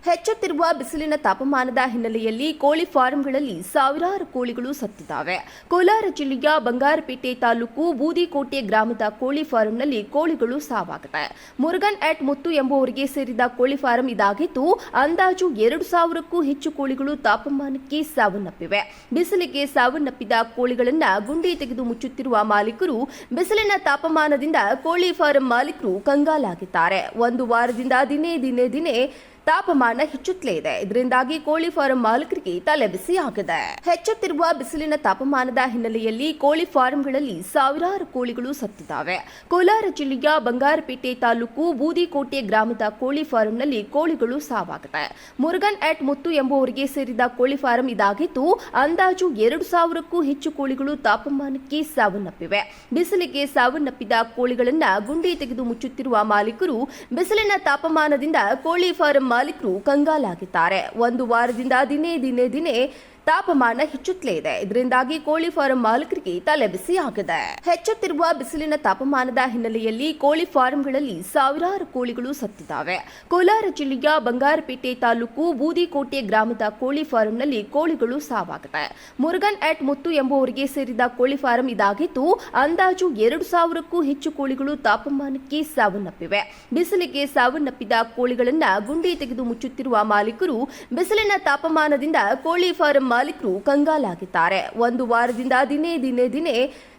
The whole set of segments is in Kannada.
ಹೆಚ್ಚುತ್ತಿರುವ ಬಿಸಿಲಿನ ತಾಪಮಾನದ ಹಿನ್ನೆಲೆಯಲ್ಲಿ ಕೋಳಿ ಫಾರಂಗಳಲ್ಲಿ ಸಾವಿರಾರು ಕೋಳಿಗಳು ಸತ್ತಿದ್ದಾವೆ. ಕೋಲಾರ ಜಿಲ್ಲೆಯ ಬಂಗಾರಪೇಟೆ ತಾಲೂಕು ಬೂದಿಕೋಟೆ ಗ್ರಾಮದ ಕೋಳಿ ಫಾರಂನಲ್ಲಿ ಕೋಳಿಗಳು ಸಾವಾಗಿದೆ. ಮುರುಗನ್ ಎಟ್ ಮುತ್ತು ಎಂಬುವರಿಗೆ ಸೇರಿದ ಕೋಳಿ ಫಾರಂ ಇದಾಗಿದ್ದು, ಅಂದಾಜು 2,000ಕ್ಕೂ ಹೆಚ್ಚು ಕೋಳಿಗಳು ತಾಪಮಾನಕ್ಕೆ ಸಾವನ್ನಪ್ಪಿವೆ. ಬಿಸಿಲಿಗೆ ಸಾವನ್ನಪ್ಪಿದ ಕೋಳಿಗಳನ್ನು ಗುಂಡಿ ತೆಗೆದು ಮುಚ್ಚುತ್ತಿರುವ ಮಾಲೀಕರು ಬಿಸಿಲಿನ ತಾಪಮಾನದಿಂದ ಕೋಳಿ ಫಾರಂ ಮಾಲೀಕರು ಕಂಗಾಲಾಗಿದ್ದಾರೆ. ಒಂದು ವಾರದಿಂದ ದಿನೇ ತಾಪಮಾನ ಹೆಚ್ಚುತ್ತಲೇ ಇದೆ. ಇದರಿಂದಾಗಿ ಕೋಳಿ ಫಾರಂ ಮಾಲೀಕರಿಗೆ ತಲೆಬಿಸಿಯಾಗಿದೆ. ಹೆಚ್ಚುತ್ತಿರುವ ಬಿಸಿಲಿನ ತಾಪಮಾನದ ಹಿನ್ನೆಲೆಯಲ್ಲಿ ಕೋಳಿ ಫಾರಂಗಳಲ್ಲಿ ಸಾವಿರಾರು ಕೋಳಿಗಳು ಸತ್ತಿದ್ದಾವೆ. ಕೋಲಾರ ಜಿಲ್ಲೆಯ ಬಂಗಾರಪೇಟೆ ತಾಲೂಕು ಬೂದಿಕೋಟೆ ಗ್ರಾಮದ ಕೋಳಿ ಫಾರಂನಲ್ಲಿ ಕೋಳಿಗಳು ಸಾವಾಗಿದೆ. ಮುರುಗನ್ ಎಟ್ ಮುತ್ತು ಎಂಬುವರಿಗೆ ಸೇರಿದ ಕೋಳಿ ಫಾರಂ ಇದಾಗಿದ್ದು, ಅಂದಾಜು 2,000ಕ್ಕೂ ಹೆಚ್ಚು ಕೋಳಿಗಳು ತಾಪಮಾನಕ್ಕೆ ಸಾವನ್ನಪ್ಪಿವೆ. ಬಿಸಿಲಿಗೆ ಸಾವನ್ನಪ್ಪಿದ ಕೋಳಿಗಳನ್ನು ಗುಂಡಿ ತೆಗೆದು ಮುಚ್ಚುತ್ತಿರುವ ಮಾಲೀಕರು ಬಿಸಿಲಿನ ತಾಪಮಾನದಿಂದ ಕೋಳಿ ಫಾರಂ ಮಾಲೀಕರು ಕಂಗಾಲಾಗಿದ್ದಾರೆ. ಒಂದು ವಾರದಿಂದ ದಿನೇ ತಾಪಮಾನ ಹೆಚ್ಚುತ್ತಲೇ ಇದೆ. ಇದರಿಂದಾಗಿ ಕೋಳಿ ಫಾರಂ ಮಾಲೀಕರಿಗೆ ತಲೆಬಿಸಿಯಾಗಿದೆ. ಹೆಚ್ಚುತ್ತಿರುವ ಬಿಸಿಲಿನ ತಾಪಮಾನದ ಹಿನ್ನೆಲೆಯಲ್ಲಿ ಕೋಳಿ ಫಾರಂಗಳಲ್ಲಿ ಸಾವಿರಾರು ಕೋಳಿಗಳು ಸತ್ತಿದ್ದಾವೆ. ಕೋಲಾರ ಜಿಲ್ಲೆಯ ಬಂಗಾರಪೇಟೆ ತಾಲೂಕು ಬೂದಿಕೋಟೆ ಗ್ರಾಮದ ಕೋಳಿ ಫಾರಂನಲ್ಲಿ ಕೋಳಿಗಳು ಸಾವಾಗಿದೆ. ಮುರುಗನ್ ಎಟ್ ಮುತ್ತು ಎಂಬುವರಿಗೆ ಸೇರಿದ ಕೋಳಿ ಫಾರಂ ಇದಾಗಿದ್ದು, ಅಂದಾಜು 2,000ಕ್ಕೂ ಹೆಚ್ಚು ಕೋಳಿಗಳು ತಾಪಮಾನಕ್ಕೆ ಸಾವನ್ನಪ್ಪಿವೆ. ಬಿಸಿಲಿಗೆ ಸಾವನ್ನಪ್ಪಿದ ಕೋಳಿಗಳನ್ನು ಗುಂಡಿ ತೆಗೆದು ಮುಚ್ಚುತ್ತಿರುವ ಮಾಲೀಕರು ಬಿಸಿಲಿನ ತಾಪಮಾನದಿಂದ ಕೋಳಿ ಫಾರಂ ಮಾಲೀಕರು ಕಂಗಾಲಾಗಿದ್ದಾರೆ. ಒಂದು ವಾರದಿಂದ ದಿನೇ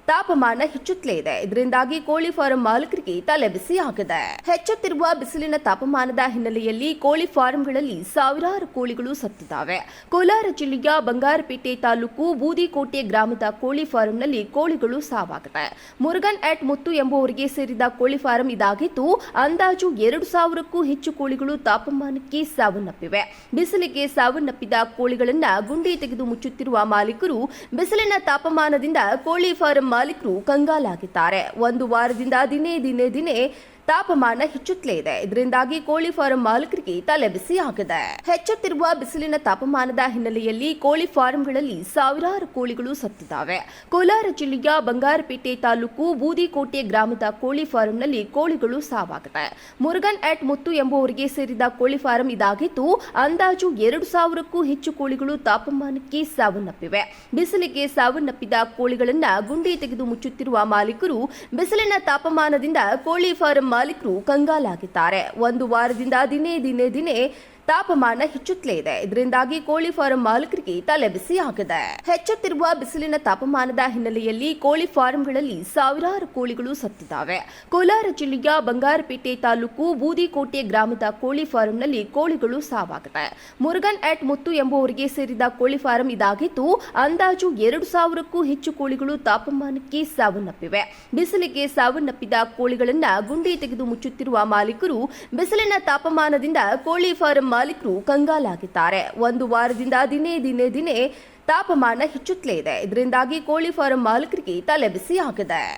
ತಾಪಮಾನ ಹೆಚ್ಚುತ್ತಲೇ ಇದೆ. ಇದರಿಂದಾಗಿ ಕೋಳಿ ಫಾರಂ ಮಾಲೀಕರಿಗೆ ತಲೆಬಿಸಿಯಾಗಿದೆ. ಹೆಚ್ಚುತ್ತಿರುವ ಬಿಸಿಲಿನ ತಾಪಮಾನದ ಹಿನ್ನೆಲೆಯಲ್ಲಿ ಕೋಳಿ ಫಾರಂಗಳಲ್ಲಿ ಸಾವಿರಾರು ಕೋಳಿಗಳು ಸತ್ತಿದ್ದಾವೆ. ಕೋಲಾರ ಜಿಲ್ಲೆಯ ಬಂಗಾರಪೇಟೆ ತಾಲೂಕು ಬೂದಿಕೋಟೆ ಗ್ರಾಮದ ಕೋಳಿ ಫಾರಂನಲ್ಲಿ ಕೋಳಿಗಳು ಸಾವಾಗಿದೆ. ಮುರುಗನ್ ಎಟ್ ಮುತ್ತು ಎಂಬುವರಿಗೆ ಸೇರಿದ ಕೋಳಿ ಫಾರಂ ಇದಾಗಿದ್ದು, ಅಂದಾಜು 2,000ಕ್ಕೂ ಹೆಚ್ಚು ಕೋಳಿಗಳು ತಾಪಮಾನಕ್ಕೆ ಸಾವನ್ನಪ್ಪಿವೆ. ಬಿಸಿಲಿಗೆ ಸಾವನ್ನಪ್ಪಿದ ಕೋಳಿಗಳನ್ನು ಗುಂಡಿ ತೆಗೆದು ಮುಚ್ಚುತ್ತಿರುವ ಮಾಲೀಕರು ಬಿಸಿಲಿನ ತಾಪಮಾನದಿಂದ ಕೋಳಿ ಫಾರಂ ಮಾಲೀಕರು ಕಂಗಾಲಾಗಿದ್ದಾರೆ. ಒಂದು ವಾರದಿಂದ ದಿನೇ ತಾಪಮಾನ ಹೆಚ್ಚುತ್ತಲೇ ಇದೆ. ಇದರಿಂದಾಗಿ ಕೋಳಿ ಫಾರಂ ಮಾಲೀಕರಿಗೆ ತಲೆಬಿಸಿಯಾಗಿದೆ. ಹೆಚ್ಚುತ್ತಿರುವ ಬಿಸಿಲಿನ ತಾಪಮಾನದ ಹಿನ್ನೆಲೆಯಲ್ಲಿ ಕೋಳಿ ಫಾರಂಗಳಲ್ಲಿ ಸಾವಿರಾರು ಕೋಳಿಗಳು ಸತ್ತಿದ್ದಾವೆ. ಕೋಲಾರ ಜಿಲ್ಲೆಯ ಬಂಗಾರಪೇಟೆ ತಾಲೂಕು ಬೂದಿಕೋಟೆ ಗ್ರಾಮದ ಕೋಳಿ ಫಾರಂನಲ್ಲಿ ಕೋಳಿಗಳು ಸಾವಾಗಿದೆ. ಮುರುಗನ್ ಎಟ್ ಮುತ್ತು ಎಂಬುವರಿಗೆ ಸೇರಿದ ಕೋಳಿ ಫಾರಂ ಇದಾಗಿದ್ದು, ಅಂದಾಜು 2,000ಕ್ಕೂ ಹೆಚ್ಚು ಕೋಳಿಗಳು ತಾಪಮಾನಕ್ಕೆ ಸಾವನ್ನಪ್ಪಿವೆ. ಬಿಸಿಲಿಗೆ ಸಾವನ್ನಪ್ಪಿದ ಕೋಳಿಗಳನ್ನು ಗುಂಡಿ ತೆಗೆದು ಮುಚ್ಚುತ್ತಿರುವ ಮಾಲೀಕರು ಬಿಸಿಲಿನ ತಾಪಮಾನದಿಂದ ಕೋಳಿ ಫಾರಂ ಮಾಲೀಕರು ಕಂಗಾಲಾಗಿದ್ದಾರೆ. ಒಂದು ವಾರದಿಂದ ದಿನೇ ತಾಪಮಾನ ಹೆಚ್ಚುತ್ತಲೇ ಇದೆ. ಇದರಿಂದಾಗಿ ಕೋಳಿ ಫಾರಂ ಮಾಲೀಕರಿಗೆ ತಲೆಬಿಸಿಯಾಗಿದೆ. ಹೆಚ್ಚುತ್ತಿರುವ ಬಿಸಿಲಿನ ತಾಪಮಾನದ ಹಿನ್ನೆಲೆಯಲ್ಲಿ ಕೋಳಿ ಫಾರಂಗಳಲ್ಲಿ ಸಾವಿರಾರು ಕೋಳಿಗಳು ಸತ್ತಿದ್ದಾವೆ. ಕೋಲಾರ ಜಿಲ್ಲೆಯ ಬಂಗಾರಪೇಟೆ ತಾಲೂಕು ಬೂದಿಕೋಟೆ ಗ್ರಾಮದ ಕೋಳಿ ಫಾರಂನಲ್ಲಿ ಕೋಳಿಗಳು ಸಾವಾಗಿದೆ. ಮುರುಗನ್ ಎಟ್ ಮುತ್ತು ಎಂಬುವರಿಗೆ ಸೇರಿದ ಕೋಳಿ ಫಾರಂ ಇದಾಗಿದ್ದು, ಅಂದಾಜು 2,000ಕ್ಕೂ ಹೆಚ್ಚು ಕೋಳಿಗಳು ತಾಪಮಾನಕ್ಕೆ ಸಾವನ್ನಪ್ಪಿವೆ. ಬಿಸಿಲಿಗೆ ಸಾವನ್ನಪ್ಪಿದ ಕೋಳಿಗಳನ್ನು ಗುಂಡಿ ತೆಗೆದು ಮುಚ್ಚುತ್ತಿರುವ ಮಾಲೀಕರು ಬಿಸಿಲಿನ ತಾಪಮಾನದಿಂದ ಕೋಳಿ ಫಾರಂ ಮಾಲೀಕರು ಕಂಗಾಲಾಗಿದ್ದಾರೆ. ಒಂದು ವಾರದಿಂದ ದಿನೇ ತಾಪಮಾನ ಹೆಚ್ಚುತ್ತಲೇ ಇದೆ. ಇದರಿಂದಾಗಿ ಕೋಳಿ ಫಾರಂ ಮಾಲೀಕರಿಗೆ ತಲೆಬಿಸಿಯಾಗಿದೆ.